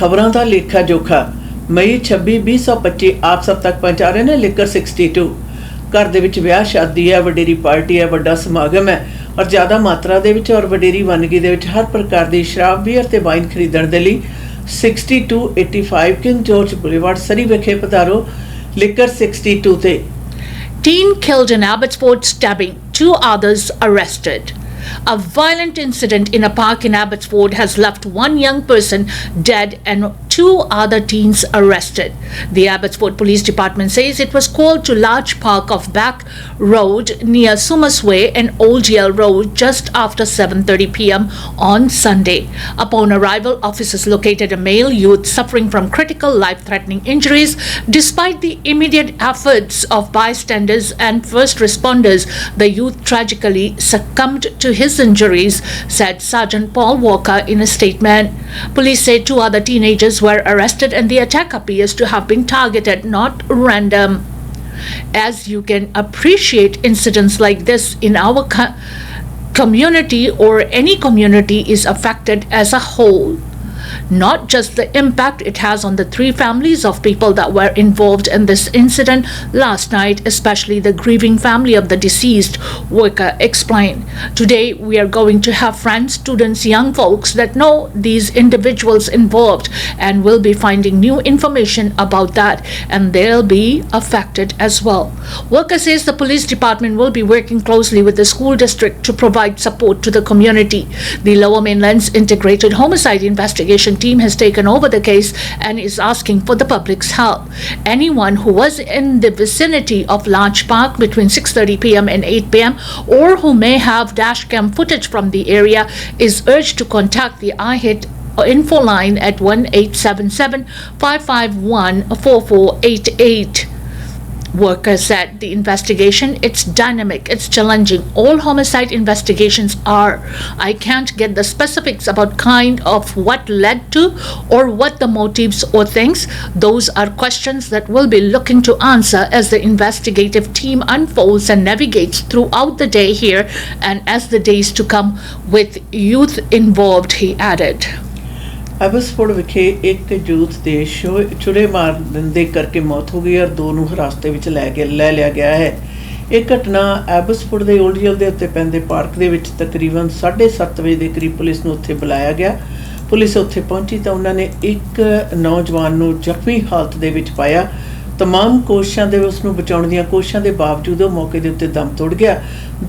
खबरां दा लेखा जोखा मई 26-2025 आप सब तक पहुंचा रहे ने। लेकर 62 घर दे विच विआह शादी है, वडेरी पार्टी है, वड्डा समागम है और ज़्यादा मात्रा दे विच और वडेरी वनगी दे विच हर प्रकार की शराब बीयर ते वाइन खरीदण दे लई 6285 किंग जॉर्ज बुलेवार्ड सरी विखे पधारो। लेकर 62 ते Teen killed in Abbotsford stabbing, 2 others arrested. A violent incident in a park in Abbotsford has left 1 young person dead and 2 other teens arrested. The Abbotsford Police Department says it was called to large park of Back Road near Sumas Way and Old Yale Road just after 7:30 p.m. on Sunday. Upon arrival, officers located a male youth suffering from critical life-threatening injuries. Despite the immediate efforts of bystanders and first responders, the youth tragically succumbed to his injuries, said Sergeant Paul Walker in a statement. Police say 2 other teenagers were arrested and the attack appears to have been targeted, not random. As you can appreciate, incidents like this in our community or any community is affected as a whole. Not just the impact it has on the 3 families of people that were involved in this incident last night, especially the grieving family of the deceased, Walker explained. Today, we are going to have friends, students, young folks that know these individuals involved and will be finding new information about that, and they'll be affected as well. Walker says the police department will be working closely with the school district to provide support to the community. The Lower Mainland's Integrated Homicide Investigation team has taken over the case and is asking for the public's help. Anyone who was in the vicinity of Larch Park between 6:30 p.m. and 8 p.m. or who may have dashcam footage from the area is urged to contact the IHIT info line at 1-877-551-4488. Worker said the investigation, it's dynamic, it's challenging. All homicide investigations are. I can't get the specifics about kind of what led to or what the motives or things. Those are questions that we'll be looking to answer as the investigative team unfolds and navigates throughout the day here and as the days to come with youth involved, he added. एबसफोर्ड विखे एक youth के छुरे मारन दे करके मौत हो गई और 2 ਨੂੰ ਹਿਰਾਸਤ ਵਿੱਚ ਲੈ ਲਿਆ ਗਿਆ ਹੈ। ਇਹ ਘਟਨਾ ਐਬਸਫੋਰਡ ਦੇ ਓਲਡ ਜੇਲ ਦੇ ਉੱਤੇ ਪੈਂਦੇ ਪਾਰਕ ਦੇ ਵਿੱਚ ਤਕਰੀਬਨ 7:30 ਵਜੇ ਦੇ ਕਰੀਬ ਪੁਲਿਸ ਨੂੰ ਉੱਥੇ ਬੁਲਾਇਆ ਗਿਆ। ਪੁਲਿਸ ਉੱਥੇ ਪਹੁੰਚੀ ਤਾਂ ਉਹਨਾਂ ਨੇ ਇੱਕ ਨੌਜਵਾਨ ਨੂੰ ਜ਼ਖਮੀ ਹਾਲਤ ਦੇ ਵਿੱਚ ਪਾਇਆ। तमाम कोशिशों के उसनों बचाने दी कोशिशों के बावजूद मौके के उत्ते दम तोड़ गया।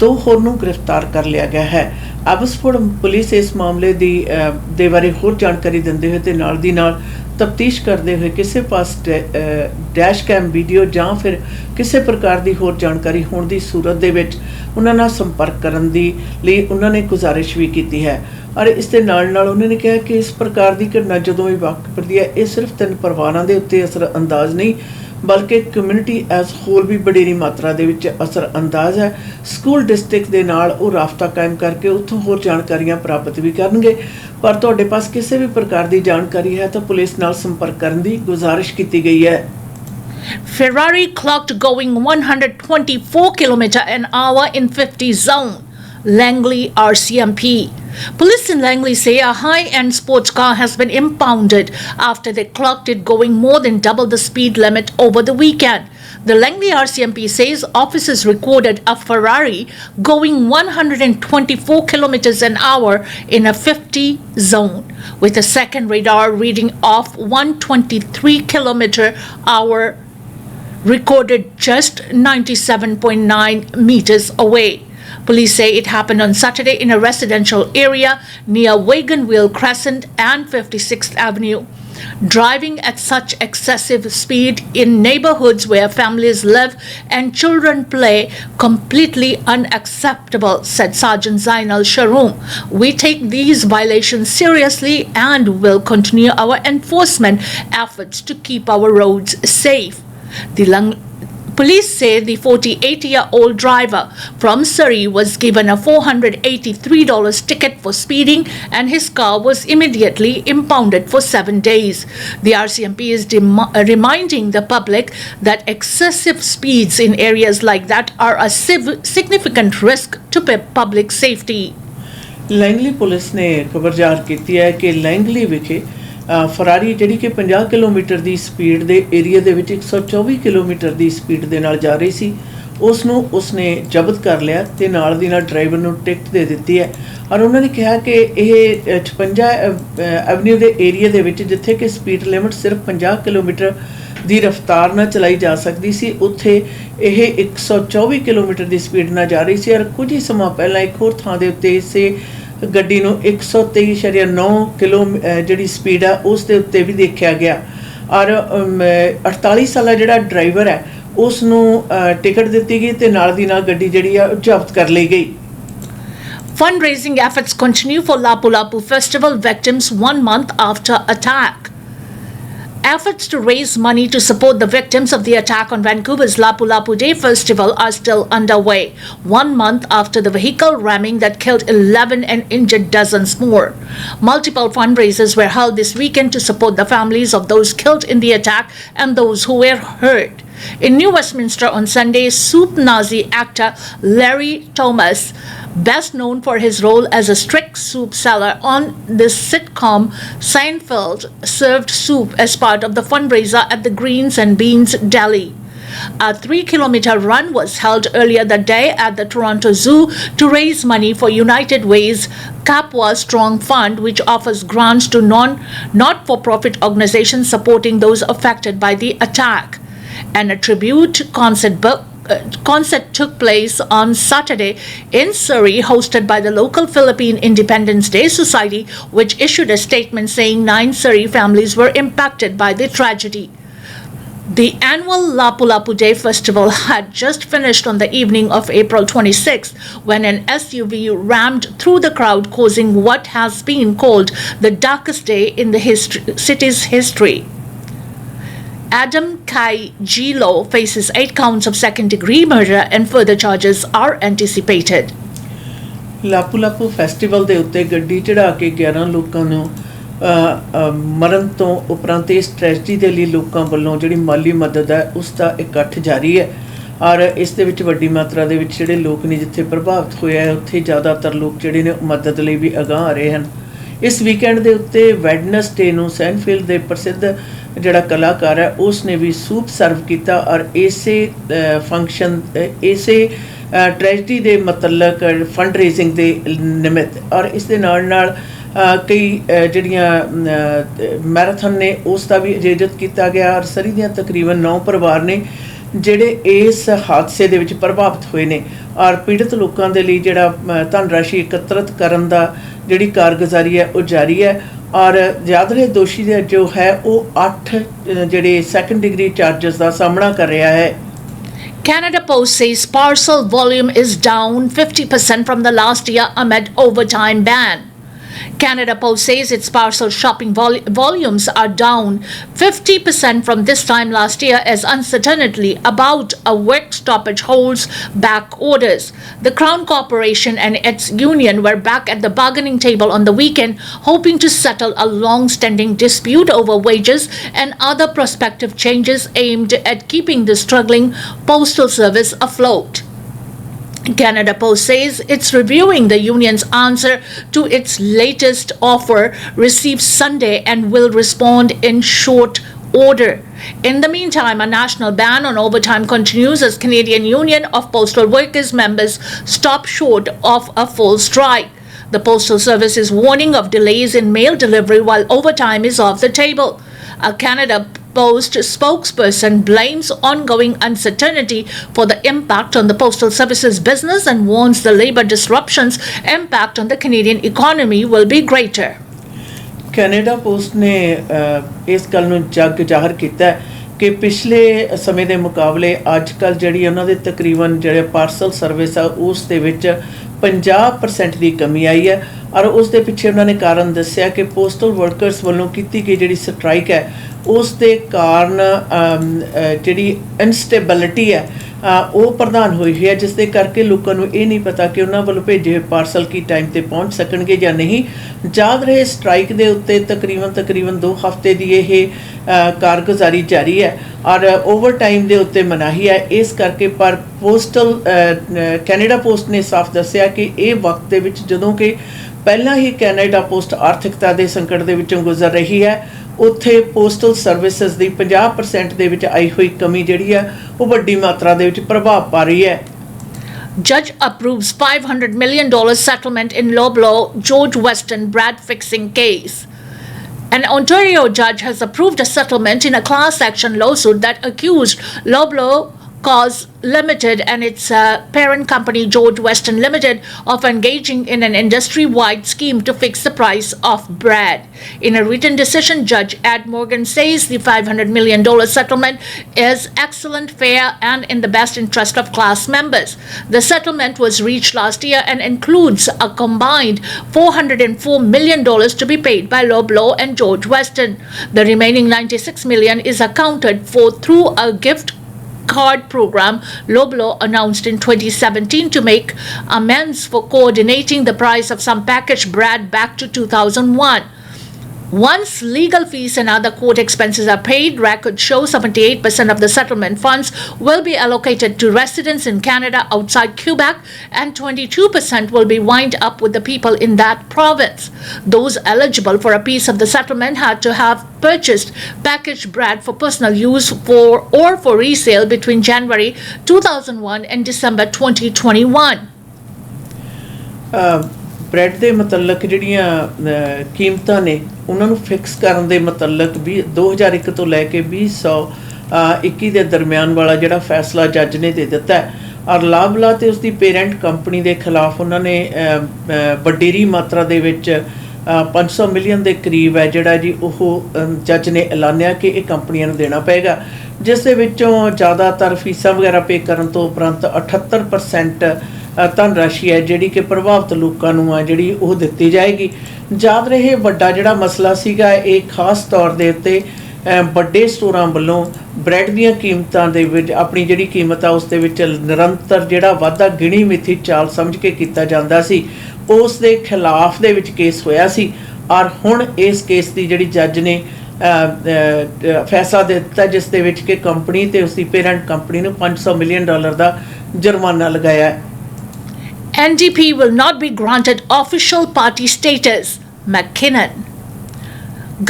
2 होर नूं गिरफ्तार कर लिया गया है। एबसफोर्ड पुलिस इस मामले दे बारे होर जानकारी दिंदे हुए ते नाल दी नाल तफ्तीश करते हुए किसी पास डैश कैम वीडियो जां फिर किसी प्रकार की होर जानकारी होने की सूरत दे विच उन्हां नाल संपर्क करन दी लई उन्हां ने गुजारिश भी की है। और इस दे नाल नाल उन्होंने कहा कि इस प्रकार की घटना जदों भी वापरदी है, ये सिर्फ 3 परिवारों के उत्ते असर अंदाज नहीं बल्कि कम्यूनिटी एज होल भी वडेरी मात्रा दे विच असर अंदाज है। स्कूल डिस्ट्रिक्ट दे नाल वो राबता कायम करके उत्थों होर जानकारियां प्राप्त भी करनगे। पर तुहाडे पास किसी भी प्रकार की जानकारी है तो पुलिस नाल संपर्क करन दी गुजारिश की गई है। Ferrari clocked going 124 km/h in 50 zone. Langley RCMP. Police in Langley say a high-end sports car has been impounded after they clocked it going more than double the speed limit over the weekend. The Langley RCMP says officers recorded a Ferrari going 124 km/h in a 50 zone, with a second radar reading of 123 km/h recorded just 97.9 meters away. Police say it happened on Saturday in a residential area near Wagon Wheel Crescent and 56th Avenue. Driving at such excessive speed in neighborhoods where families live and children play completely unacceptable, said Sergeant Zainal Sharoom. We take these violations seriously and will continue our enforcement efforts to keep our roads safe. Police say the 48-year-old driver from Surrey was given a $483 ticket for speeding and his car was immediately impounded for 7 days. The RCMP is reminding the public that excessive speeds in areas like that are a significant risk to public safety. Langley police ने खबर जारी की है कि Langley विखे Ferrari ਜਿਹੜੀ ਕਿ 50 kilometre ਦੀ speed ਦੇ area ਦੇ ਵਿੱਚ 124 ਕਿਲੋਮੀਟਰ ਦੀ ਸਪੀਡ ਦੇ ਨਾਲ ਜਾ ਰਹੀ ਸੀ, ਉਸ ਨੂੰ ਉਸਨੇ ਜ਼ਬਤ ਕਰ ਲਿਆ ਤੇ ਨਾਲ ਦੀ ਨਾਲ ਡਰਾਈਵਰ ਨੂੰ ਟਿਕਟ ਦੇ ਦਿੱਤੀ ਹੈ। ਔਰ ਉਹਨਾਂ ਨੇ ਕਿਹਾ ਕਿ ਇਹ 56 ਐਵਨਿਊ ਦੇ ਏਰੀਆ ਦੇ ਵਿੱਚ ਜਿੱਥੇ ਕਿ ਸਪੀਡ ਲਿਮਟ ਸਿਰਫ 50 ਕਿਲੋਮੀਟਰ ਦੀ ਰਫ਼ਤਾਰ ਨਾਲ ਚਲਾਈ ਜਾ ਸਕਦੀ ਸੀ, ਉੱਥੇ ਇਹ 124 ਕਿਲੋਮੀਟਰ ਦੀ ਸਪੀਡ ਨਾਲ ਜਾ ਰਹੀ ਸੀ। ਔਰ ਕੁਝ ਹੀ ਸਮਾਂ ਪਹਿਲਾਂ ਇੱਕ ਹੋਰ ਥਾਂ ਦੇ ਉੱਤੇ ਇਸੇ ਗੱਡੀ ਨੂੰ 123.9 ਕਿਲੋ ਜਿਹੜੀ ਸਪੀਡ ਆ ਉਸ ਦੇ ਉੱਤੇ ਵੀ ਦੇਖਿਆ ਗਿਆ। ਔਰ 48 ਸਾਲਾ ਜਿਹੜਾ ਡਰਾਈਵਰ ਹੈ ਉਸ ਨੂੰ ਟਿਕਟ ਦਿੱਤੀ ਗਈ ਤੇ ਨਾਲ ਦੀ ਨਾਲ ਗੱਡੀ ਜਿਹੜੀ ਆ ਜ਼ਬਤ ਕਰ ਲਈ ਗਈ। Fundraising efforts continue for Lapu Lapu Festival victims 1 month after attack. Efforts to raise money to support the victims of the attack on Vancouver's Lapu Lapu Day Festival are still underway, 1 month after the vehicle ramming that killed 11 and injured dozens more. Multiple fundraisers were held this weekend to support the families of those killed in the attack and those who were hurt. In New Westminster on Sunday, Soup Nazi actor Larry Thomas, best known for his role as a strict soup seller on the sitcom Seinfeld, served soup as part of the fundraiser at the Greens and Beans Deli. A 3-kilometer run was held earlier that day at the Toronto Zoo to raise money for United Way's Kapwa Strong Fund, which offers grants to not-for-profit organizations supporting those affected by the attack. And a tribute concert took place on Saturday in Surrey, hosted by the local Philippine Independence Day Society, which issued a statement saying 9 Surrey families were impacted by the tragedy. The annual Lapu Lapu Day Festival had just finished on the evening of April 26 when an SUV rammed through the crowd, causing what has been called the darkest day in the city's history. Adam Kai Gilo faces 8 counts of second-degree murder and further charges are anticipated. Lapu Lapu festival ਦੇ ਉੱਤੇ ਗੱਡੀ ਚੜਾ ਕੇ 11 ਲੋਕਾਂ ਨੂੰ ਮਰਨ ਤੋਂ ਉਪਰੰਤ ਇਸ ਟ੍ਰੈਜਡੀ ਦੇ ਲਈ ਲੋਕਾਂ ਵੱਲੋਂ ਜਿਹੜੀ ਮਾਲੀ ਮਦਦ ਹੈ ਉਸ ਦਾ ਇਕੱਠ ਜਾਰੀ ਹੈ। ਔਰ ਇਸ ਦੇ ਵਿੱਚ ਵੱਡੀ ਮਾਤਰਾ ਦੇ ਵਿੱਚ ਜਿਹੜੇ ਲੋਕ ਨੇ ਜਿੱਥੇ ਪ੍ਰਭਾਵਿਤ ਹੋਏ ਹੈ ਉੱਥੇ ਜ਼ਿਆਦਾਤਰ ਲੋਕ ਜਿਹੜੇ ਨੇ ਮਦਦ ਲਈ ਵੀ ਅਗਾਂਹ ਆ ਰਹੇ ਹਨ। ਇਸ ਵੀਕਐਂਡ ਦੇ ਉੱਤੇ ਵੈਡਨਸਡੇ ਨੂੰ ਸੈਨਫੀਲਡ ਦੇ ਪ੍ਰਸਿੱਧ ਜਿਹੜਾ ਕਲਾਕਾਰ ਹੈ ਉਸ ਨੇ ਵੀ ਸੂਪ ਸਰਵ ਕੀਤਾ ਔਰ ਇਸੇ ਫੰਕਸ਼ਨ ਇਸੇ ਟ੍ਰੈਜਡੀ ਦੇ ਮਤਲਬ ਫੰਡ ਰੇਜ਼ਿੰਗ ਦੇ ਨਿਮਿਤ ਔਰ ਇਸ ਦੇ ਨਾਲ ਕਈ ਜਿਹੜੀਆਂ ਮੈਰਾਥਨ ਨੇ ਉਸ ਦਾ ਵੀ ਆਯੋਜਿਤ ਕੀਤਾ ਗਿਆ। ਔਰ ਸਰੀ ਦੀਆਂ ਤਕਰੀਬਨ 9 ਪਰਿਵਾਰ ਨੇ ਜਿਹੜੇ ਇਸ ਹਾਦਸੇ ਦੇ ਵਿੱਚ ਪ੍ਰਭਾਵਿਤ ਹੋਏ ਨੇ ਔਰ ਪੀੜਤ ਲੋਕਾਂ ਦੇ ਲਈ ਜਿਹੜਾ ਧਨ ਰਾਸ਼ੀ ਇਕੱਤਰਿਤ ਕਰਨ ਦਾ ਜਿਹੜੀ ਕਾਰਗੁਜ਼ਾਰੀ ਹੈ ਉਹ ਜਾਰੀ ਹੈ। ਔਰ ਯਾਦ ਰਹੇ ਦੋਸ਼ੀ ਜੋ ਹੈ ਉਹ 8 ਜਿਹੜੇ ਸੈਕੰਡ ਡਿਗਰੀ ਚਾਰਜਸ ਦਾ ਸਾਹਮਣਾ ਕਰ ਰਿਹਾ ਹੈ। Canada Post says parcel volume is down 50% from the last year amid overtime ban. Canada Post says its parcel shopping volumes are down 50% from this time last year as uncertainty about a work stoppage holds back orders. The Crown Corporation and its union were back at the bargaining table on the weekend, hoping to settle a long-standing dispute over wages and other prospective changes aimed at keeping the struggling postal service afloat. Canada Post says it's reviewing the union's answer to its latest offer received Sunday and will respond in short order. In the meantime, a national ban on overtime continues as Canadian Union of Postal Workers members stop short of a full strike. The Postal Service is warning of delays in mail delivery while overtime is off the table. A Canada Post spokesperson blames ongoing uncertainty for the impact on the Postal Service's business and warns the labor disruptions impact on the Canadian economy will be greater. Canada post ਨੇ ਇਸ ਗੱਲ ਨੂੰ ਜਗ ਜ਼ਾਹਰ ਕੀਤਾ ਕਿ ਪਿਛਲੇ ਸਮੇਂ ਦੇ ਮੁਕਾਬਲੇ ਅੱਜ ਕੱਲ੍ਹ ਜਿਹੜੀ ਉਹਨਾਂ ਦੇ ਤਕਰੀਬਨ ਜਿਹੜੇ ਪਾਰਸਲ ਸਰਵਿਸ ਆ ਉਸ ਦੇ ਵਿੱਚ 50% ਦੀ ਕਮੀ ਆਈ ਹੈ। ਔਰ ਉਸ ਦੇ ਪਿੱਛੇ ਉਹਨਾਂ ਨੇ ਕਾਰਨ ਦੱਸਿਆ ਕਿ ਪੋਸਟਲ ਵਰਕਰਸ ਵੱਲੋਂ ਕੀਤੀ ਗਈ ਜਿਹੜੀ ਸਟ੍ਰਾਈਕ ਹੈ ਉਸ ਦੇ ਕਾਰਨ ਜਿਹੜੀ ਇਨਸਟੇਬਿਲਿਟੀ ਹੈ ਉਹ ਪ੍ਰਧਾਨ ਹੋਈ ਹੈ, ਜਿਸ ਦੇ ਕਰਕੇ ਲੋਕਾਂ ਨੂੰ ਇਹ ਨਹੀਂ ਪਤਾ ਕਿ ਉਹਨਾਂ ਵੱਲੋਂ ਭੇਜੇ ਹੋਏ ਪਾਰਸਲ ਕੀ ਟਾਈਮ 'ਤੇ ਪਹੁੰਚ ਸਕਣਗੇ ਜਾਂ ਨਹੀਂ। ਯਾਦ ਰਹੇ ਸਟ੍ਰਾਈਕ ਦੇ ਉੱਤੇ ਤਕਰੀਬਨ 2 ਹਫ਼ਤੇ ਦੀ ਇਹ ਕਾਰਗੁਜ਼ਾਰੀ ਜਾਰੀ ਹੈ ਔਰ ਓਵਰ ਟਾਈਮ ਦੇ ਉੱਤੇ ਮਨਾਹੀ ਹੈ। ਇਸ ਕਰਕੇ ਪਰ ਕੈਨੇਡਾ ਪੋਸਟ ਨੇ ਸਾਫ਼ ਦੱਸਿਆ ਕਿ ਇਹ ਵਕਤ ਦੇ ਵਿੱਚ ਜਦੋਂ ਕਿ ਪਹਿਲਾਂ ਹੀ ਕੈਨੇਡਾ ਪੋਸਟ ਆਰਥਿਕਤਾ ਦੇ ਸੰਕਟ ਦੇ ਵਿੱਚੋਂ ਗੁਜ਼ਰ ਰਹੀ ਹੈ। ਉੱਥੇ ਪੋਸਟਲ ਸਰਵਿਸਿਜ਼ ਦੀ 50% ਦੇ ਵਿੱਚ ਆਈ ਹੋਈ ਕਮੀ ਜਿਹੜੀ ਹੈ ਉਹ ਵੱਡੀ ਮਾਤਰਾ ਦੇ ਵਿੱਚ ਪ੍ਰਭਾਵ ਪਾ ਰਹੀ ਹੈ। Judge approves $500 million settlement in Loblaw George Weston Brad fixing case. An Ontario judge has approved a settlement in a class action lawsuit that accused Loblaw Cause Limited and its parent company George Weston Limited of engaging in an industry-wide scheme to fix the price of bread. In a written decision, Judge Ed Morgan says the $500 million settlement is excellent, fair, and in the best interest of class members. The settlement was reached last year and includes a combined $404 million to be paid by Loblaw and George Weston. The remaining $96 million is accounted for through a gift card program Loblaw announced in 2017 to make amends for coordinating the price of some packaged bread back to 2001. Once legal fees and other court expenses are paid, records show 78% of the settlement funds will be allocated to residents in Canada outside Quebec and 22% will be wind up with the people in that province. Those eligible for a piece of the settlement had to have purchased packaged bread for personal use or for resale between January 2001 and December 2021. Bread ਦੇ ਮੁਤਲਕ ਜਿਹੜੀਆਂ ਕੀਮਤਾਂ ਨੇ ਉਹਨਾਂ ਨੂੰ fix ਕਰਨ ਦੇ ਮੁਤਲਕ ਵੀ 2001 ਤੋਂ ਲੈ ਕੇ 2021 ਦੇ ਦਰਮਿਆਨ ਵਾਲਾ ਜਿਹੜਾ ਫੈਸਲਾ ਜੱਜ ਨੇ ਦੇ ਦਿੱਤਾ ਹੈ ਔਰ ਲਾਬਲਾ ਤੇ ਉਸਦੀ ਪੇਰੈਂਟ ਕੰਪਨੀ ਦੇ ਖਿਲਾਫ ਉਹਨਾਂ ਨੇ ਵੱਡੇਰੀ ਮਾਤਰਾ ਦੇ ਵਿੱਚ 500 ਮਿਲੀਅਨ ਦੇ ਕਰੀਬ ਹੈ ਜਿਹੜਾ ਜੀ ਉਹ ਜੱਜ ਨੇ ਐਲਾਨਿਆ ਕਿ ਇਹ ਕੰਪਨੀਆਂ ਨੂੰ ਦੇਣਾ ਪਏਗਾ, ਜਿਸ ਦੇ ਵਿੱਚੋਂ ਜ਼ਿਆਦਾਤਰ ਫੀਸਾਂ ਵਗੈਰਾ ਪੇ ਕਰਨ ਤੋਂ ਉਪਰੰਤ 78% ਧਨ ਰਾਸ਼ੀ ਹੈ ਜਿਹੜੀ ਕਿ ਪ੍ਰਭਾਵਿਤ ਲੋਕਾਂ ਨੂੰ ਆ ਜਿਹੜੀ ਉਹ ਦਿੱਤੀ ਜਾਏਗੀ। ਯਾਦ ਰਹੇ ਵੱਡਾ ਜਿਹੜਾ ਮਸਲਾ ਸੀਗਾ ਇਹ ਖਾਸ ਤੌਰ ਦੇ ਉੱਤੇ ਵੱਡੇ ਸਟੋਰਾਂ ਵੱਲੋਂ ਬ੍ਰੈਡ ਦੀਆਂ ਕੀਮਤਾਂ ਦੇ ਵਿੱਚ ਆਪਣੀ ਜਿਹੜੀ ਕੀਮਤ ਆ ਉਸ ਦੇ ਵਿੱਚ ਨਿਰੰਤਰ ਜਿਹੜਾ ਵਾਧਾ ਗਿਣੀ ਮਿਥੀ ਚਾਲ ਸਮਝ ਕੇ ਕੀਤਾ ਜਾਂਦਾ ਸੀ, ਉਸ ਦੇ ਖਿਲਾਫ ਦੇ ਵਿੱਚ ਕੇਸ ਹੋਇਆ ਸੀ ਔਰ ਹੁਣ ਇਸ ਕੇਸ ਦੀ ਜਿਹੜੀ ਜੱਜ ਨੇ ਫੈਸਲਾ ਦੇ ਦਿੱਤਾ ਜਿਸ ਦੇ ਵਿੱਚ ਕਿ ਕੰਪਨੀ ਤੇ ਉਸਦੀ ਪੇਰੈਂਟ ਕੰਪਨੀ ਨੂੰ $500 ਮਿਲੀਅਨ ਦਾ ਜੁਰਮਾਨਾ ਲਗਾਇਆ ਹੈ। NDP will not be granted official party status, McKinnon.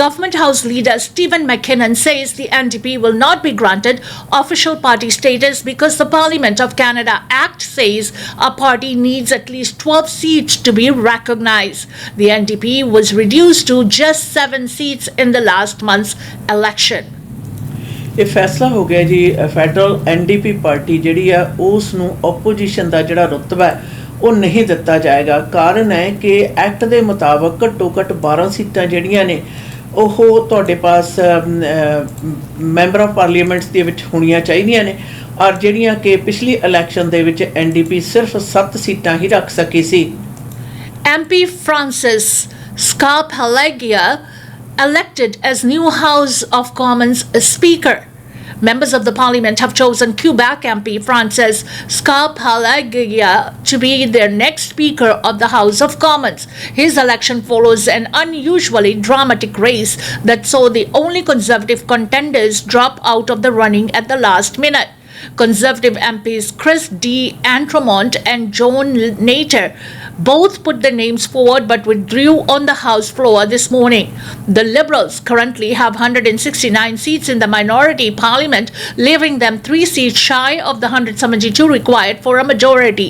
Government House leader Stephen McKinnon says the NDP will not be granted official party status because the Parliament of Canada Act says a party needs at least 12 seats to be recognized. The NDP was reduced to just 7 seats in the last month's election. ਇਹ ਫੈਸਲਾ ਹੋ ਗਿਆ ਜੀ federal NDP party ਜਿਹੜੀ ਆ ਉਸ ਨੂੰ opposition ਦਾ ਜਿਹੜਾ ਰੁਤਬਾ ਹੈ ਉਹ ਨਹੀਂ ਦਿੱਤਾ ਜਾਏਗਾ। ਕਾਰਨ ਹੈ ਕਿ ਐਕਟ ਦੇ ਮੁਤਾਬਕ ਘੱਟੋ ਘੱਟ 12 ਸੀਟਾਂ ਜਿਹੜੀਆਂ ਨੇ ਉਹ ਤੁਹਾਡੇ ਪਾਸ ਮੈਂਬਰ ਆਫ ਪਾਰਲੀਮੈਂਟਸ ਦੇ ਵਿੱਚ ਹੋਣੀਆਂ ਚਾਹੀਦੀਆਂ ਨੇ ਔਰ ਜਿਹੜੀਆਂ ਕਿ ਪਿਛਲੀ ਇਲੈਕਸ਼ਨ ਦੇ ਵਿੱਚ NDP ਸਿਰਫ 7 ਸੀਟਾਂ ਹੀ ਰੱਖ ਸਕੀ ਸੀ। MP Francis Scarpellegia elected as new House of Commons Speaker. Members of the Parliament have chosen Quebec MP Francis Scarpellegia to be their next Speaker of the House of Commons. His election follows an unusually dramatic race that saw the only Conservative contenders drop out of the running at the last minute. Conservative MPs Chris D. Antremont and John Nater both put their names forward but withdrew on the House floor this morning. The Liberals currently have 169 seats in the minority parliament, leaving them 3 seats shy of the 172 required for a majority.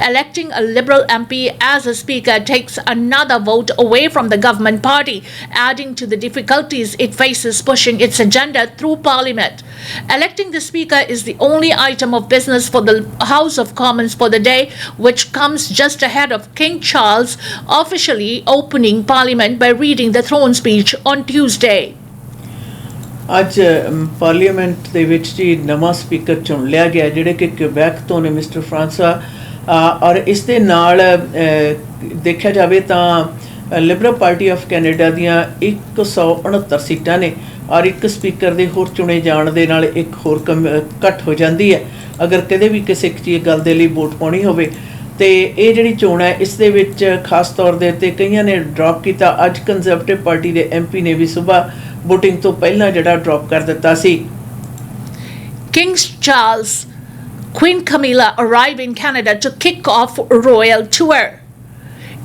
Electing a Liberal MP as a Speaker takes another vote away from the government party, adding to the difficulties it faces pushing its agenda through Parliament. Electing the Speaker is the only item of business for the House of Commons for the day, which comes just ahead of King Charles officially opening Parliament by reading the throne speech on Tuesday. ਅੱਜ parliament ਦੇ ਵਿੱਚ ਜੀ ਨਵਾਂ speaker ਚੁਣ ਲਿਆ ਗਿਆ ਜਿਹੜੇ ਕਿ ਕਿਊਬੈਕ ਤੋਂ ਨੇ ਮਿਸਟਰ ਫਰਾਂਸਾ ਔਰ ਇਸ ਦੇ ਨਾਲ ਦੇਖਿਆ ਜਾਵੇ ਤਾਂ ਲਿਬਰਲ ਪਾਰਟੀ ਆਫ ਕੈਨੇਡਾ ਦੀਆਂ 169 ਸੀਟਾਂ ਨੇ ਔਰ ਇੱਕ ਸਪੀਕਰ ਦੇ ਹੋਰ ਚੁਣੇ ਜਾਣ ਦੇ ਨਾਲ ਇੱਕ ਹੋਰ ਘੱਟ ਹੋ ਜਾਂਦੀ ਹੈ ਅਗਰ ਕਦੇ ਵੀ ਕਿਸੇ ਚੀਜ਼ ਗੱਲ ਦੇ ਲਈ ਵੋਟ ਪਾਉਣੀ ਹੋਵੇ। ਤੇ ਇਹ ਜਿਹੜੀ ਚੋਣ ਹੈ ਇਸ ਦੇ ਵਿੱਚ ਖਾਸ ਤੌਰ ਦੇ ਉੱਤੇ ਕਈਆਂ ਨੇ ਡ੍ਰੌਪ ਕੀਤਾ। ਅੱਜ ਕੰਜ਼ਰਵੇਟਿਵ ਪਾਰਟੀ ਦੇ MP ਨੇ ਵੀ ਸਵੇਰ ਵੋਟਿੰਗ ਤੋਂ ਪਹਿਲਾਂ ਜਿਹੜਾ ਡ੍ਰੌਪ ਕਰ ਦਿੱਤਾ ਸੀ। King Charles, Queen Camilla arrive in Canada to kick off royal tour.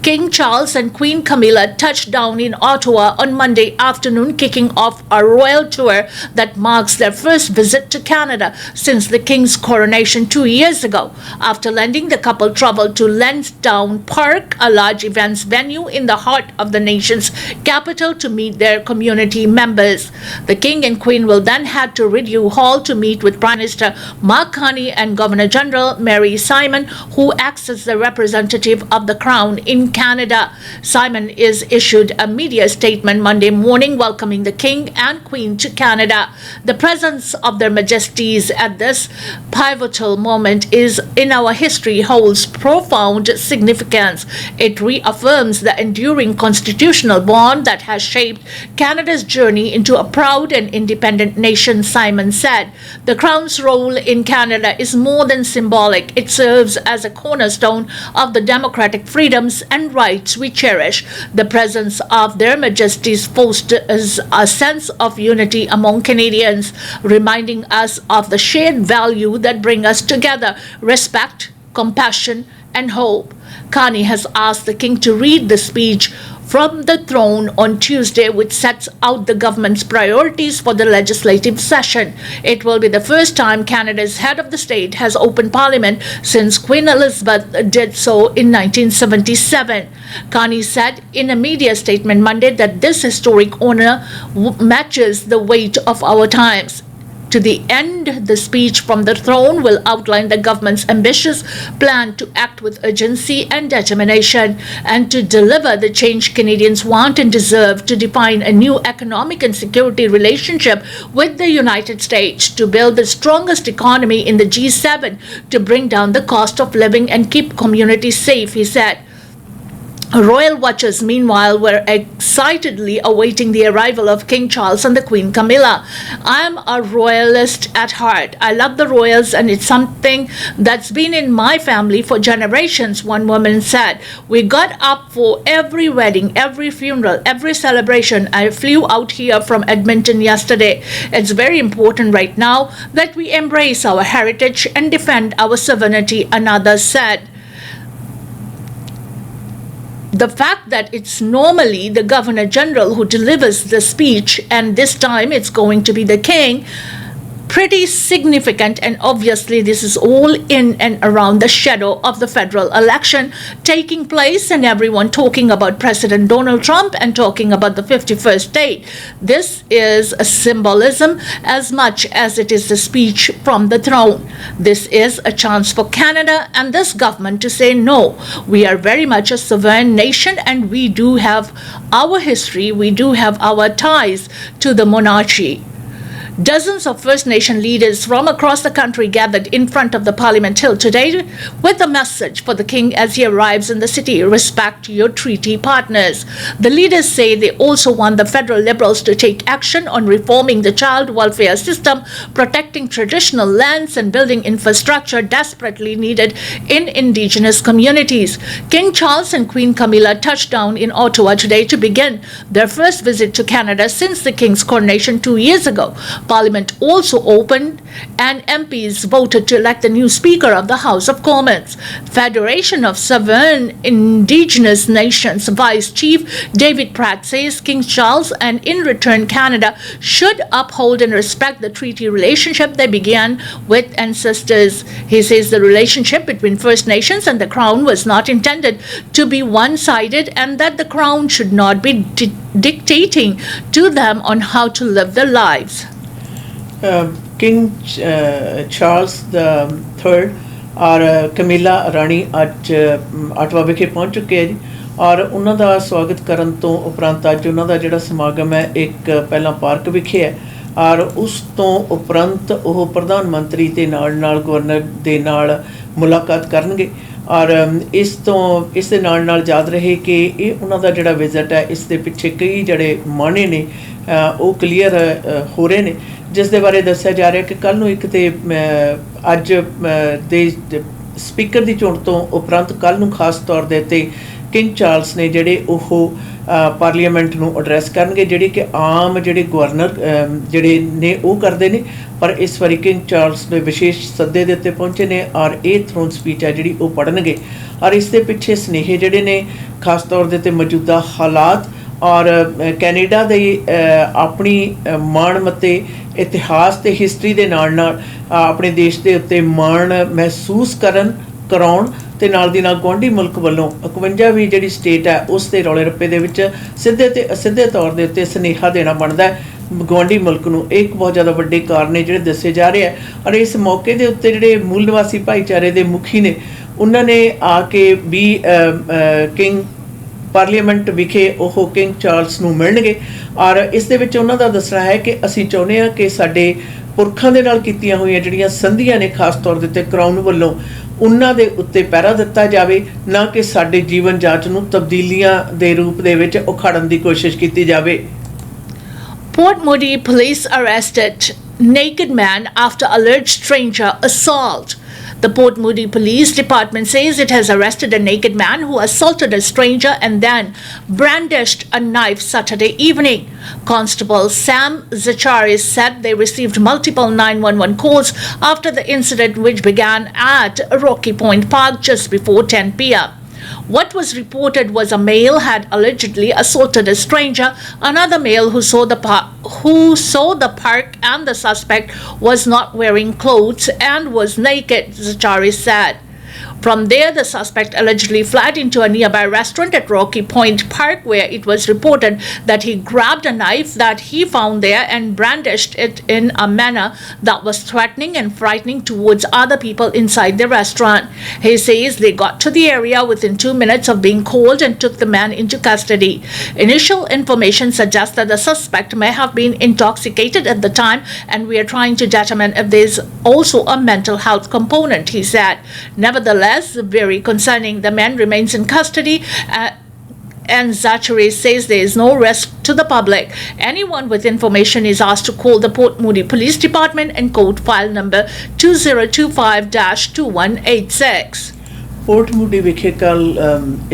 King Charles and Queen Camilla touched down in Ottawa on Monday afternoon, kicking off a royal tour that marks their first visit to Canada since the King's coronation 2 years ago. After landing, the couple traveled to Lansdowne Park, a large events venue in the heart of the nation's capital, to meet their community members. The King and Queen will then head to Rideau Hall to meet with Prime Minister Mark Carney and Governor General Mary Simon, who acts as the representative of the Crown in Canada. Simon is issued a media statement Monday morning welcoming the King and Queen to Canada. The presence of their majesties at this pivotal moment is in our history holds profound significance. It reaffirms the enduring constitutional bond that has shaped Canada's journey into a proud and independent nation, Simon said. The Crown's role in Canada is more than symbolic. It serves as a cornerstone of the democratic freedoms and rights we cherish. The presence of their majesties fosters a sense of unity among Canadians, reminding us of the shared value that bring us together: respect, compassion, and hope. Carney has asked the King to read the speech from the throne on Tuesday, which sets out the government's priorities for the legislative session. It will be the first time Canada's head of the state has opened parliament since Queen Elizabeth did so in 1977. Carney said in a media statement Monday that this historic honor matches the weight of our times. To the end, the speech from the throne will outline the government's ambitious plan to act with urgency and determination and to deliver the change Canadians want and deserve, to define a new economic and security relationship with the United States, to build the strongest economy in the G7, to bring down the cost of living and keep communities safe, he said. Royal watchers, meanwhile, were excitedly awaiting the arrival of King Charles and the Queen Camilla. I am a royalist at heart. I love the royals, and it's something that's been in my family for generations, one woman said. We got up for every wedding, every funeral, every celebration. I flew out here from Edmonton yesterday. It's very important right now that we embrace our heritage and defend our sovereignty, another said. The fact that it's normally the Governor General who delivers the speech, and this time it's going to be the King, pretty significant, and obviously this is all in and around the shadow of the federal election taking place and everyone talking about President Donald Trump and talking about the 51st state. This is a symbolism as much as it is the speech from the throne. This is a chance for Canada and this government to say no. We are very much a sovereign nation and we do have our history, we do have our ties to the monarchy. Dozens of First Nation leaders from across the country gathered in front of the Parliament Hill today with a message for the King as he arrives in the city: respect your treaty partners. The leaders say they also want the federal Liberals to take action on reforming the child welfare system, protecting traditional lands and building infrastructure desperately needed in Indigenous communities. King Charles and Queen Camilla touched down in Ottawa today to begin their first visit to Canada since the King's coronation 2 years ago. Parliament also opened and MPs voted to elect the new Speaker of the House of Commons. Federation of Sovereign Indigenous Nations Vice Chief David Pratt says King Charles and in return Canada should uphold and respect the treaty relationship they began with ancestors. He says the relationship between First Nations and the Crown was not intended to be one-sided and that the Crown should not be dictating to them on how to live their lives. King Charles III और कमिला रानी ਅੱਜ Ottawa ਵਿਖੇ ਪਹੁੰਚ ਚੁੱਕੇ ਹੈ ਜੀ ਔਰ ਉਹਨਾਂ ਦਾ ਸਵਾਗਤ ਕਰਨ ਤੋਂ ਉਪਰੰਤ ਅੱਜ ਉਹਨਾਂ ਦਾ ਜਿਹੜਾ ਸਮਾਗਮ ਹੈ ਇੱਕ ਪਹਿਲਾਂ ਪਾਰਕ ਵਿਖੇ ਹੈ ਔਰ ਉਸ ਤੋਂ ਉਪਰੰਤ ਉਹ ਪ੍ਰਧਾਨ ਮੰਤਰੀ ਦੇ ਨਾਲ ਗਵਰਨਰ ਦੇ ਨਾਲ ਮੁਲਾਕਾਤ ਕਰਨਗੇ ਔਰ ਇਸ ਦੇ ਨਾਲ ਯਾਦ ਰਹੇ ਕਿ ਇਹ ਉਹਨਾਂ ਦਾ ਜਿਹੜਾ ਵਿਜ਼ਿਟ ਹੈ ਇਸ ਦੇ ਪਿੱਛੇ ਕਈ ਜਿਹੜੇ ਮਾਣੇ ਨੇ ਉਹ ਕਲੀਅਰ ਹੋ ਰਹੇ ਨੇ ਜਿਸ ਦੇ ਬਾਰੇ ਦੱਸਿਆ ਜਾ ਰਿਹਾ ਕਿ ਕੱਲ੍ਹ ਨੂੰ ਇੱਕ ਤੇ ਅੱਜ ਦੇ ਸਪੀਕਰ ਦੀ ਚੋਣ ਤੋਂ ਉਪਰੰਤ ਕੱਲ੍ਹ ਨੂੰ ਖਾਸ ਤੌਰ ਦੇ ਉੱਤੇ किंग चार्ल्स ने ਜਿਹੜੇ ਉਹ ਪਾਰਲੀਮੈਂਟ ਨੂੰ ਐਡਰੈਸ ਕਰਨਗੇ, ਜਿਹੜੀ ਕਿ ਆਮ ਜਿਹੜੇ ਗਵਰਨਰ ਜਿਹੜੇ ਨੇ ਉਹ ਕਰਦੇ ਨੇ, ਪਰ ਇਸ ਵਾਰੀ ਕਿੰਗ ਚਾਰल्स ਦੇ ਵਿਸ਼ੇਸ਼ ਸੱਦੇ ਦੇ ਉੱਤੇ ਪਹੁੰਚੇ ਨੇ ਔਰ ਇਹ ਥਰੋਨ ਸਪੀਚ ਹੈ ਜਿਹੜੀ ਉਹ ਪੜ੍ਹਨਗੇ। ਔਰ ਇਸ ਦੇ ਪਿੱਛੇ ਸੁਨੇਹੇ ਜਿਹੜੇ ਨੇ ਖਾਸ ਤੌਰ ਦੇ ਉੱਤੇ ਮੌਜੂਦਾ ਹਾਲਾਤ ਔਰ ਕੈਨੇਡਾ ਦੇ ਆਪਣੀ ਮਾਣ ਮੱਤੇ ਇਤਿਹਾਸ ਤੇ ਹਿਸਟਰੀ ਦੇ ਨਾਲ ਨਾਲ ਆਪਣੇ ਦੇਸ਼ ਦੇ ਉੱਤੇ ਮਾਣ ਮਹਿਸੂਸ ਕਰਾਉਣ ਤੇ ਨਾਲ ਦੀ ਨਾਲ ਗੁਆਂਢੀ ਮੁਲਕ ਵੱਲੋਂ 51 ਵੀ ਜਿਹੜੀ ਸਟੇਟ ਹੈ ਉਸ ਦੇ ਰੌਲੇ ਰੱਪੇ ਦੇ ਵਿੱਚ ਸਿੱਧੇ ਤੇ ਅਸਿੱਧੇ ਤੌਰ ਦੇ ਉੱਤੇ ਸੁਨੇਹਾ ਦੇਣਾ ਬਣਦਾ ਹੈ ਗੁਆਂਢੀ ਮੁਲਕ ਨੂੰ। ਇਹ ਇੱਕ ਬਹੁਤ ਜ਼ਿਆਦਾ ਵੱਡੇ ਕਾਰਨ ਨੇ ਜਿਹੜੇ ਦੱਸੇ ਜਾ ਰਹੇ ਹੈ। ਔਰ ਇਸ ਮੌਕੇ ਦੇ ਉੱਤੇ ਜਿਹੜੇ ਮੂਲ ਨਿਵਾਸੀ ਭਾਈਚਾਰੇ ਦੇ ਮੁਖੀ ਨੇ ਉਹਨਾਂ ਨੇ ਆ ਕੇ ਵੀ ਕਿੰਗ ਪਾਰਲੀਮੈਂਟ ਵਿਖੇ ਉਹ ਕਿੰਗ ਚਾਰल्स ਨੂੰ ਮਿਲਣਗੇ ਔਰ ਇਸ ਦੇ ਵਿੱਚ ਉਹਨਾਂ ਦਾ ਦੱਸਣਾ ਹੈ ਕਿ ਅਸੀਂ ਚਾਹੁੰਦੇ ਹਾਂ ਕਿ ਸਾਡੇ ਪੁਰਖਾਂ ਦੇ ਨਾਲ ਕੀਤੀਆਂ ਹੋਈਆਂ ਜਿਹੜੀਆਂ ਸੰਧੀਆਂ ਨੇ ਖਾਸ ਤੌਰ ਦੇ ਉੱਤੇ ਕਰਾਊਨ ਵੱਲੋਂ ਉਹਨਾਂ ਦੇ ਉੱਤੇ ਪਹਿਰਾ ਦਿੱਤਾ ਜਾਵੇ, ਨਾ ਕਿ ਸਾਡੇ ਜੀਵਨ ਜਾਂਚ ਨੂੰ ਤਬਦੀਲੀਆਂ ਦੇ ਰੂਪ ਦੇ ਵਿੱਚ ਉਖਾੜਨ ਦੀ ਕੋਸ਼ਿਸ਼ ਕੀਤੀ ਜਾਵੇ। Port Moody police arrested naked man after alleged stranger assault. The Port Moody Police Department says it has arrested a naked man who assaulted a stranger and then brandished a knife Saturday evening. Constable Sam Zacharis said they received multiple 911 calls after the incident, which began at Rocky Point Park just before 10 p.m. What was reported was a male had allegedly assaulted a stranger. Another male who saw the park and the suspect was not wearing clothes and was naked, Zachary said. From there, the suspect allegedly fled into a nearby restaurant at Rocky Point Park, where it was reported that he grabbed a knife that he found there and brandished it in a manner that was threatening and frightening towards other people inside the restaurant. He says they got to the area within 2 minutes of being called and took the man into custody. Initial information suggests that the suspect may have been intoxicated at the time, and we are trying to determine if there is also a mental health component, he said. Nevertheless, very concerning, the man remains in custody and Zachary says there is no risk to the public. Anyone with information is asked to call the Port Moody Police Department and code file number 2025-2186. Port Moody विखे कल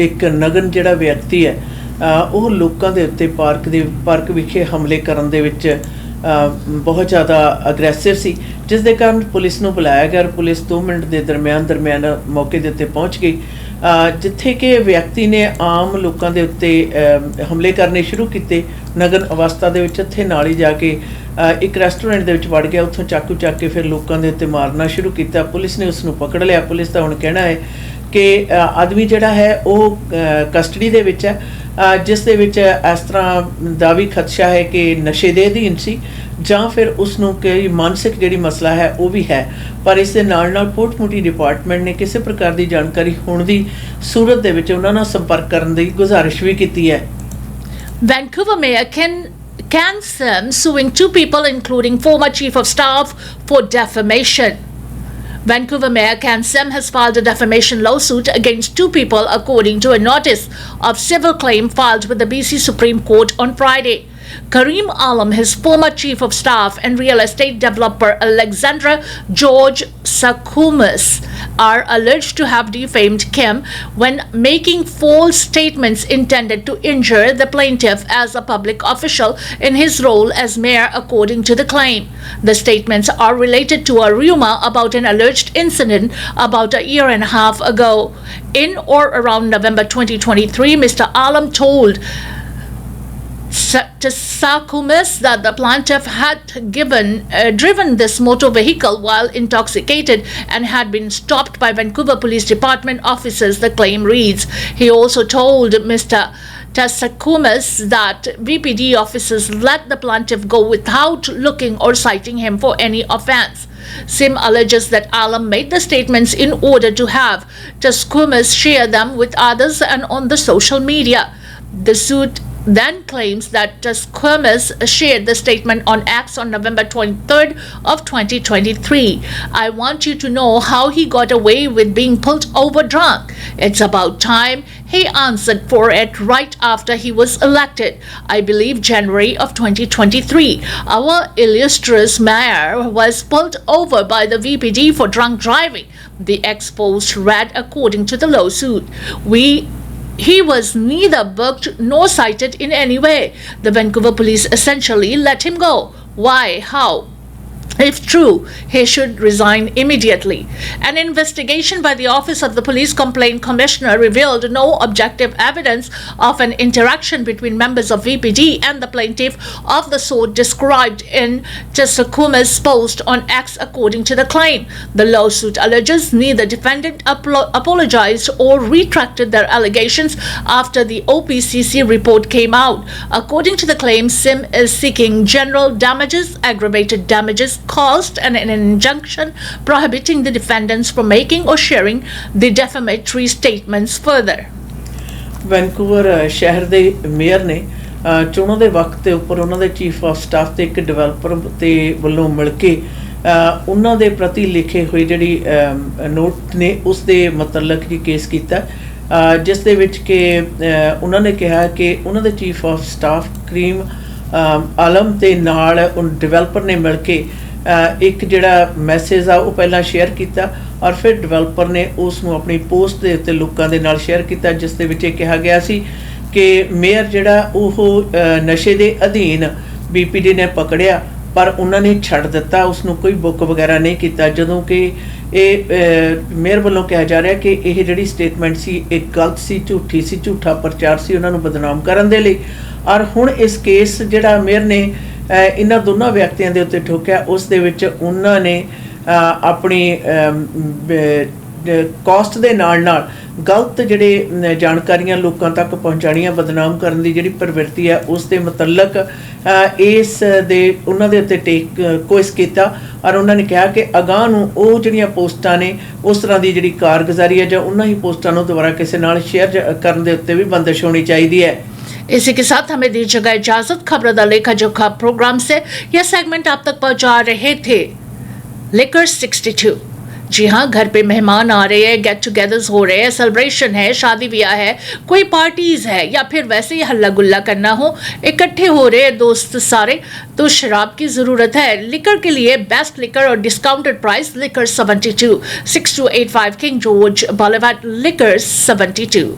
एक नगन ਜਿਹੜਾ ਵਿਅਕਤੀ ਹੈ ਉਹ ਲੋਕਾਂ ਦੇ ਉੱਤੇ ਪਾਰਕ ਵਿਖੇ ਹਮਲੇ ਕਰਨ ਦੇ ਵਿੱਚ बहुत ज़्यादा अग्रैसिव सी, जिस दे कारण पुलिस नूं बुलाया गया। पुलिस 2 मिनट के दरम्यान मौके के उत्ते पहुँच गई, जिथे कि व्यक्ति ने आम लोगों के उत्ते हमले करने शुरू किए। नगन अवस्था दे विच उत्थे नाल ही जाके एक रेस्टोरेंट दे विच वड़ गया, उत्थों चाकू चक के फिर लोगों के उत्ते मारना शुरू किया। पुलिस ने उसनूं पकड़ लिया। पुलिस का हुण कहना है कि आदमी जिहड़ा है वो कस्टडी दे विच है, जिस दे विच इस तरह दा भी खदशा है कि नशे दे अधीन सी जां फिर उसनूं कोई मानसिक जिहड़ी मसला है वो भी है। पर इस दे नाल नाल पोर्ट मूडी डिपार्टमेंट ने किसी प्रकार की जानकारी होण दी सूरत दे विच उन्हां नाल संपर्क करन दी गुजारिश भी कीती है। Vancouver Mayor Ken Sim suing 2 people including former Chief of Staff for defamation. Vancouver Mayor Ken Sim has filed a defamation lawsuit against 2 people according to a notice of civil claim filed with the BC Supreme Court on Friday. Kareem Alam, his former chief of staff, and real estate developer Alexandra George Sakumas are alleged to have defamed Kim when making false statements intended to injure the plaintiff as a public official in his role as mayor, according to the claim. The statements are related to a rumor about an alleged incident about a year and a half ago. In or around November 2023, Mr. Alam told to Sakumas that the plaintiff had driven this motor vehicle while intoxicated and had been stopped by Vancouver Police Department officers, the claim reads. He also told Mr. Sakumas that VPD officers let the plaintiff go without looking or citing him for any offense. Sim alleges that Alam made the statements in order to have Sakumas share them with others and on the social media. The suit then claims that Sakumas shared the statement on X on November 23rd of 2023. I want you to know how he got away with being pulled over drunk. It's about time he answered for it right after he was elected. I believe January of 2023. Our illustrious mayor was pulled over by the VPD for drunk driving, the ex-post read according to the lawsuit. We he was neither booked nor cited in any way. The Vancouver police essentially let him go. Why? How? If true, he should resign immediately. An investigation by the Office of the Police Complaint Commissioner revealed no objective evidence of an interaction between members of VPD and the plaintiff of the sort described in Tsukuma's post on X, according to the claim. The lawsuit alleges neither defendant apologized or retracted their allegations after the OPCC report came out. According to the claim, Sim is seeking general damages, aggravated damages, caused and an injunction prohibiting the defendants from making or sharing the defamatory statements further. Vancouver ਸ਼ਹਿਰ ਦੇ mayor ਨੇ ਚੋਣਾਂ ਦੇ ਵਕਤ ਦੇ ਉੱਪਰ ਉਹਨਾਂ ਦੇ ਚੀਫ ਆਫ ਸਟਾਫ ਤੇ ਇੱਕ ਡਿਵੈਲਪਰ ਤੇ ਵੱਲੋਂ ਮਿਲ ਕੇ ਉਹਨਾਂ ਦੇ ਪ੍ਰਤੀ ਲਿਖੇ ਹੋਏ ਜਿਹੜੀ ਨੋਟ ਨੇ ਉਸ ਦੇ ਮਤਲਬ ਕਿ ਕੇਸ ਕੀਤਾ, ਜਿਸ ਦੇ ਵਿੱਚ ਕਿ ਉਹਨਾਂ ਨੇ ਕਿਹਾ ਕਿ ਉਹਨਾਂ ਦੇ ਚੀਫ ਆਫ ਸਟਾਫ ਕਰੀਮ ਆਲਮ ਤੇ ਨਾਲ ਡਿਵੈਲਪਰ ਨੇ ਮਿਲ ਕੇ ਇੱਕ ਜਿਹੜਾ ਮੈਸੇਜ ਆ ਉਹ ਪਹਿਲਾਂ ਸ਼ੇਅਰ ਕੀਤਾ ਔਰ ਫਿਰ ਡਿਵੈਲਪਰ ਨੇ ਉਸ ਨੂੰ ਆਪਣੀ ਪੋਸਟ ਦੇ ਉੱਤੇ ਲੋਕਾਂ ਦੇ ਨਾਲ ਸ਼ੇਅਰ ਕੀਤਾ, ਜਿਸ ਦੇ ਵਿੱਚ ਇਹ ਕਿਹਾ ਗਿਆ ਸੀ ਕਿ ਮੇਅਰ ਜਿਹੜਾ ਉਹ ਨਸ਼ੇ ਦੇ ਅਧੀਨ BPD ਨੇ ਪਕੜਿਆ ਪਰ ਉਹਨਾਂ ਨੇ ਛੱਡ ਦਿੱਤਾ, ਉਸ ਨੂੰ ਕੋਈ ਬੁੱਕ ਵਗੈਰਾ ਨਹੀਂ ਕੀਤਾ, ਜਦੋਂ ਕਿ ਇਹ ਮੇਅਰ ਵੱਲੋਂ ਕਿਹਾ ਜਾ ਰਿਹਾ ਕਿ ਇਹ ਜਿਹੜੀ ਸਟੇਟਮੈਂਟ ਸੀ ਇਹ ਗਲਤ ਸੀ, ਝੂਠੀ ਸੀ, ਝੂਠਾ ਪ੍ਰਚਾਰ ਸੀ ਉਹਨਾਂ ਨੂੰ ਬਦਨਾਮ ਕਰਨ ਦੇ ਲਈ। ਔਰ ਹੁਣ ਇਸ ਕੇਸ ਜਿਹੜਾ ਮੇਅਰ ਨੇ ਇਹਨਾਂ ਦੋਨਾਂ ਵਿਅਕਤੀਆਂ ਦੇ ਉੱਤੇ ਠੋਕਿਆ, ਉਸ ਦੇ ਵਿੱਚ ਉਹਨਾਂ ਨੇ ਆਪਣੀ ਕਾਸਟ ਦੇ ਨਾਲ ਗਲਤ ਜਿਹੜੇ ਜਾਣਕਾਰੀਆਂ ਲੋਕਾਂ ਤੱਕ ਪਹੁੰਚਾਉਣੀਆਂ, ਬਦਨਾਮ ਕਰਨ ਦੀ ਜਿਹੜੀ ਪ੍ਰਵਿਰਤੀ ਹੈ ਉਸ ਦੇ ਮੁਤਲਕ ਇਸ ਦੇ ਉਹਨਾਂ ਦੇ ਉੱਤੇ ਕੇਸ ਕੀਤਾ। ਔਰ ਉਹਨਾਂ ਨੇ ਕਿਹਾ ਕਿ ਅਗਾਂਹ ਨੂੰ ਉਹ ਜਿਹੜੀਆਂ ਪੋਸਟਾਂ ਨੇ ਉਸ ਤਰ੍ਹਾਂ ਦੀ ਜਿਹੜੀ ਕਾਰਗੁਜ਼ਾਰੀ ਹੈ ਜਾਂ ਉਹਨਾਂ ਹੀ ਪੋਸਟਾਂ ਨੂੰ ਦੁਬਾਰਾ ਕਿਸੇ ਨਾਲ ਸ਼ੇਅਰ ਕਰਨ ਦੇ ਉੱਤੇ ਵੀ ਬੰਦਿਸ਼ होनी चाहिए है। इसी के साथ हमें दीजिएगा इजाजत। खबरों दा लेखा जोखा प्रोग्राम से यह सेगमेंट आप तक पहुंचा रहे थे लेकर 62। जी हाँ, घर पे मेहमान आ रहे हैं, गेट टुगेदर्स हो रहे हैं, सेलिब्रेशन है, शादी ब्याह है, कोई पार्टीज है या फिर वैसे ही हल्ला गुल्ला करना हो, इकट्ठे हो रहे हैं दोस्त सारे, तो शराब की ज़रूरत है। लिकर के लिए बेस्ट लिकर और discounted price liquor 72 6285 king George Bollywood liquor 72।